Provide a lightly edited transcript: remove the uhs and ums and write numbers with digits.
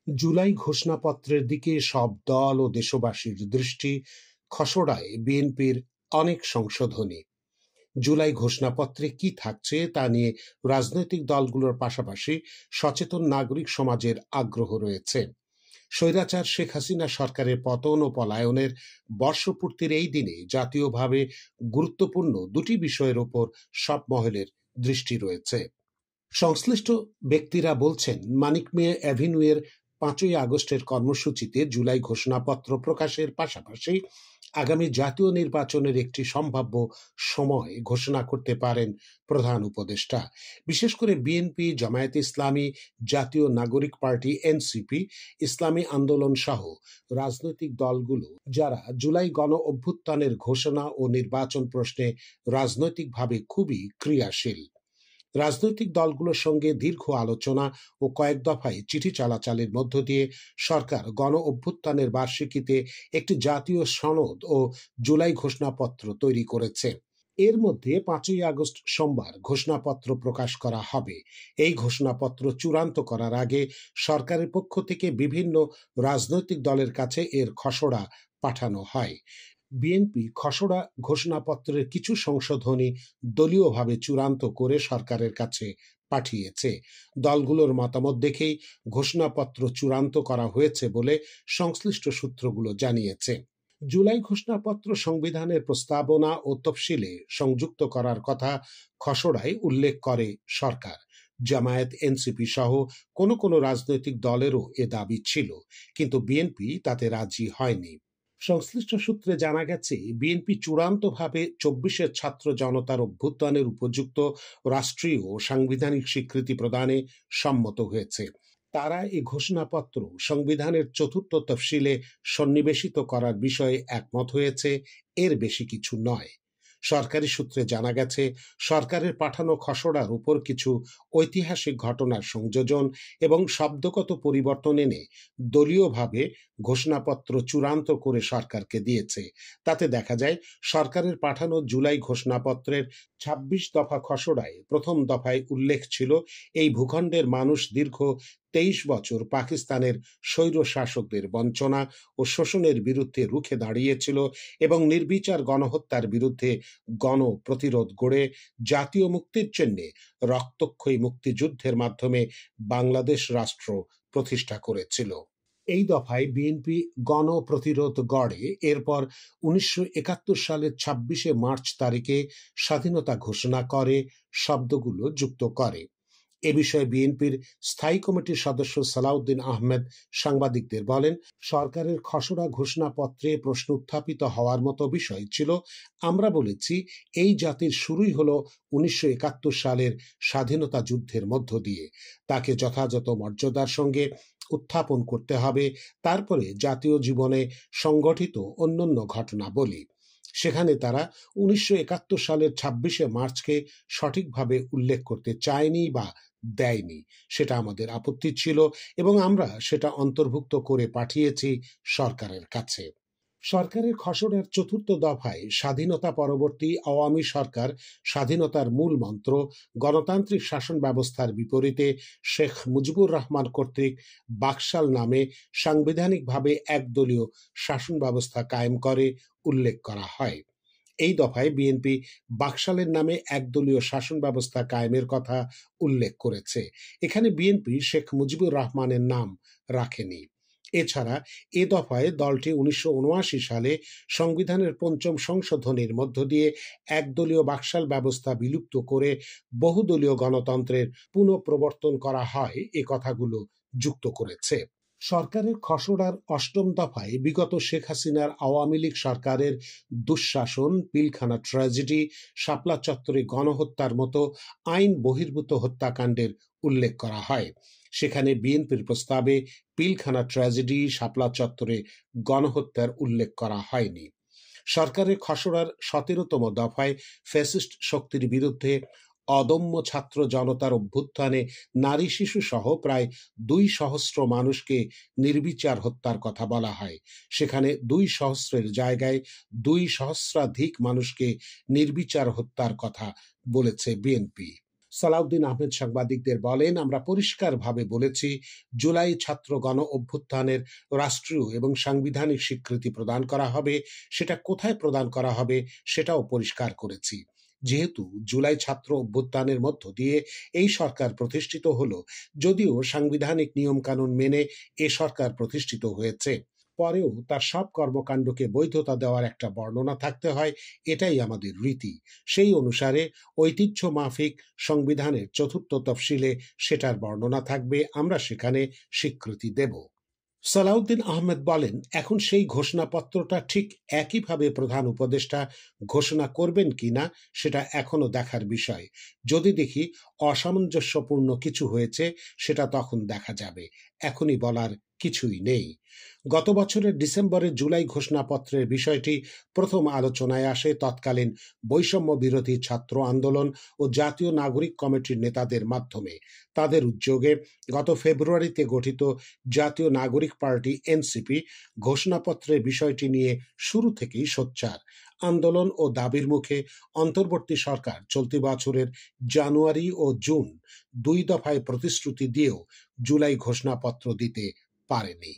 জুলাই ঘোষণাপত্রের দিকে সব দল ও দেশবাসীর দৃষ্টি। খসড়ায় বিএনপির অনেক সংশোধনী। জুলাই ঘোষণাপত্রে কি থাকছে তা নিয়ে রাজনৈতিক দলগুলোর পাশাপাশি সচেতন নাগরিক সমাজের আগ্রহ রয়েছে। স্বৈরাচার শেখ হাসিনা সরকারের পতন ও পলায়নের বর্ষপূর্তির এই দিনে জাতীয়ভাবে গুরুত্বপূর্ণ দুটি বিষয়ের ওপর সব মহলের দৃষ্টি রয়েছে। সংশ্লিষ্ট ব্যক্তিরা বলছেন, মানিক মিয়া অ্যাভিনিউয়ের 5ই আগস্টের কর্মসূচিতে জুলাই ঘোষণাপত্র প্রকাশের পাশাপাশি আগামী জাতীয় নির্বাচনের একটি সম্ভাব্য সময় ঘোষণা করতে পারেন প্রধান উপদেষ্টা। বিশেষ করে বিএনপি, জামায়াতে ইসলামী, জাতীয় নাগরিক পার্টি এনসিপি, ইসলামী আন্দোলন সহ রাজনৈতিক দলগুলো যারা জুলাই গণ অভ্যুত্থানের ঘোষণা ও নির্বাচন প্রশ্নে রাজনৈতিকভাবে খুবই ক্রিয়াশীল। রাজনৈতিক দলগুলোর সঙ্গে দীর্ঘ আলোচনা ও কয়েক দফায় চিঠি চালাচালির মধ্য দিয়ে সরকার গণ অভ্যুত্থানের বার্ষিকীতে একটি জাতীয় সনদ ও জুলাই ঘোষণাপত্র তৈরি করেছে। এর মধ্যে 5ই আগস্ট সোমবার ঘোষণাপত্র প্রকাশ করা হবে। এই ঘোষণাপত্র চূড়ান্ত করার আগে সরকারের পক্ষ থেকে বিভিন্ন রাজনৈতিক দলের কাছে এর খসড়া পাঠানো হয়। বিএনপি খসড়া ঘোষণাপত্রের কিছু সংশোধনী দলীয়ভাবে চূড়ান্ত করে সরকারের কাছে পাঠিয়েছে। দলগুলোর মতামত দেখেই ঘোষণাপত্র চূড়ান্ত করা হয়েছে বলে সংশ্লিষ্ট সূত্রগুলো জানিয়েছে। জুলাই ঘোষণাপত্র সংবিধানের প্রস্তাবনা ও তফসিলে সংযুক্ত করার কথা খসড়ায় উল্লেখ করে সরকার। জামায়াত, এনসিপি সহ কোনো রাজনৈতিক দলেরও এ দাবি ছিল, কিন্তু বিএনপি তাতে রাজি হয়নি। সংশ্লিষ্ট সূত্রে জানা গেছে, বিএনপি চূড়ান্তভাবে 24-এর ছাত্র জনতার অভ্যুত্থানের উপযুক্ত রাষ্ট্রীয় ও সাংবিধানিক স্বীকৃতি প্রদানে সম্মত হয়েছে। তারা এই ঘোষণাপত্র সংবিধানের 4র্থ তফসিলে সন্নিবেশিত করার বিষয়ে একমত হয়েছে, এর বেশি কিছু নয়। সরকারি সূত্রে জানা গেছে, সরকারের পাঠানো খসড়ার উপর কিছু ঐতিহাসিক ঘটনার সংযোজন এবং শব্দগত পরিবর্তন এনে দলীয়ভাবে ঘোষণাপত্র চূড়ান্ত করে সরকারকে দিয়েছে। তাতে দেখা যায়, সরকারের পাঠানো জুলাই ঘোষণাপত্রের 26 দফা খসড়ায় প্রথম দফায় উল্লেখ ছিল, এই ভূখণ্ডের মানুষ দীর্ঘ 23 বছর পাকিস্তানের স্বৈর শাসকদের বঞ্চনা ও শোষণের বিরুদ্ধে রুখে দাঁড়িয়েছিল এবং নির্বিচার গণহত্যার বিরুদ্ধে গণ প্রতিরোধ গড়ে জাতীয় মুক্তির জন্য রক্তক্ষয়ী মুক্তিযুদ্ধের মাধ্যমে বাংলাদেশ রাষ্ট্র প্রতিষ্ঠা করেছিল। এই দফায় বিএনপি গণ প্রতিরোধ গড়ে। এরপর 1971 সালের 26শে মার্চ তারিখে স্বাধীনতা ঘোষণা করে শব্দগুলো যুক্ত করে। এ বিষয়ে বিএনপির স্থায়ী কমিটির সদস্য সালাউদ্দিন আহমেদ সাংবাদিকদের বলেন, সরকারের খসড়া ঘোষণাপত্রে প্রশ্ন উত্থাপিত হওয়ার মতো বিষয় ছিল। আমরা বলেছি, এই জাতির শুরুই হলো 1971 সালের স্বাধীনতা যুদ্ধের মধ্য দিয়ে। তাকে যথাযথ মর্যাদার সঙ্গে উত্থাপন করতে হবে, তারপরে জাতীয় জীবনে সংগঠিত অন্যান্য ঘটনা বলি। সেখানে তারা 1971 সালের 26শে মার্চকে সঠিকভাবে উল্লেখ করতে চায়নি বা দেয়নি। সেটা আমাদের আপত্তি ছিল এবং আমরা সেটা অন্তর্ভুক্ত করে পাঠিয়েছি সরকারের কাছে। সরকারের খসড়ার 4র্থ দফায় স্বাধীনতা পরবর্তী আওয়ামী সরকার স্বাধীনতার মূল মন্ত্র গণতান্ত্রিক শাসন ব্যবস্থার বিপরীতে শেখ মুজিবুর রহমান কর্তৃক বাকশাল নামে সাংবিধানিকভাবে একদলীয় শাসন ব্যবস্থা কায়েম করে উল্লেখ করা হয়। এই দফায় বিএনপি বাকশালের নামে একদলীয় শাসন ব্যবস্থা কায়েমের কথা উল্লেখ করেছে। এখানে বিএনপি শেখ মুজিবুর রহমানের নাম রাখেনি। এছাড়া এ দফায় দলটি 1979 সালে সংবিধানের 5ম সংশোধনীর মধ্য দিয়ে একদলীয় বাকশাল ব্যবস্থা বিলুপ্ত করে বহুদলীয় গণতন্ত্রের পুনঃপ্রবর্তন করা হয়, এ কথাগুলো যুক্ত করেছে। সরকারের খসড়ার 8ম দফায় বিগত শেখ হাসিনার আওয়ামী লীগ সরকারের দুঃশাসন, পিলখানা ট্র্যাজেডি, শাপলা চত্বরে গণহত্যার মতো আইন বহির্ভূত হত্যাকাণ্ডের উল্লেখ করা হয়। সেখানে বিএনপির প্রস্তাবে পিলখানা ট্র্যাজেডি, শাপলা চত্বরে গণহত্যার উল্লেখ করা হয়নি। সরকারের খসড়ার 17তম দফায় ফ্যাসিস্ট শক্তির বিরুদ্ধে অদম্য ছাত্র জনতার অভ্যুত্থানে নারী শিশু সহ প্রায় 2 সহস্র মানুষকে নির্বিচার হত্যার কথা বলা হয়। সেখানে 2 সহস্রের জায়গায় 2 সহস্রাধিক মানুষকে নির্বিচার হত্যার কথা বলেছে বিএনপি। সালাউদ্দিন আহমেদ সাংবাদিকদের বলেন, আমরা পরিষ্কারভাবে বলেছি জুলাই ছাত্র গণ অভ্যুত্থানের রাষ্ট্রীয় এবং সাংবিধানিক স্বীকৃতি প্রদান করা হবে। সেটা কোথায় প্রদান করা হবে সেটাও পরিষ্কার করেছি। যেহেতু জুলাই ছাত্র অভ্যুত্থানের মধ্য দিয়ে এই সরকার প্রতিষ্ঠিত হলো, যদিও সাংবিধানিক নিয়মকানুন মেনে এ সরকার প্রতিষ্ঠিত হয়েছে, পরেও তার সব কর্মকাণ্ডকে বৈধতা দেওয়ার একটা বর্ণনা থাকতে হয়। এটাই আমাদের রীতি। সেই অনুসারে ঐতিহ্য মাফিক সংবিধানের ৪র্থ তফসিলে সেটার বর্ণনা থাকবে। আমরা সেখানে স্বীকৃতি দেব। সালাউদ্দিন আহমেদ বলেন, এখন সেই ঘোষণাপত্রটা ঠিক একইভাবে প্রধান উপদেষ্টা ঘোষণা করবেন কিনা সেটা এখনো দেখার বিষয়। যদি দেখি অসামঞ্জস্যপূর্ণ কিছু হয়েছে, সেটা তখন দেখা যাবে। এখনই বলার কিছুই নেই। গত বছরের ডিসেম্বরে জুলাই ঘোষণাপত্রের বিষয়টি প্রথম আলোচনায় আসে তৎকালীন বৈষম্য বিরোধী ছাত্র আন্দোলন ও জাতীয় নাগরিক কমিটির নেতাদের মাধ্যমে। তাদের উদ্যোগে গত ফেব্রুয়ারিতে গঠিত জাতীয় নাগরিক পার্টি এনসিপি ঘোষণাপত্রের বিষয়টি নিয়ে শুরু থেকেই সোচ্চার। আন্দোলন ও দাবির মুখে অন্তর্বর্তী সরকার চলতি বছরের জানুয়ারি ও জুন ২ দফায় প্রতিশ্রুতি দিয়েও জুলাই ঘোষণাপত্র দিতে পারেনি।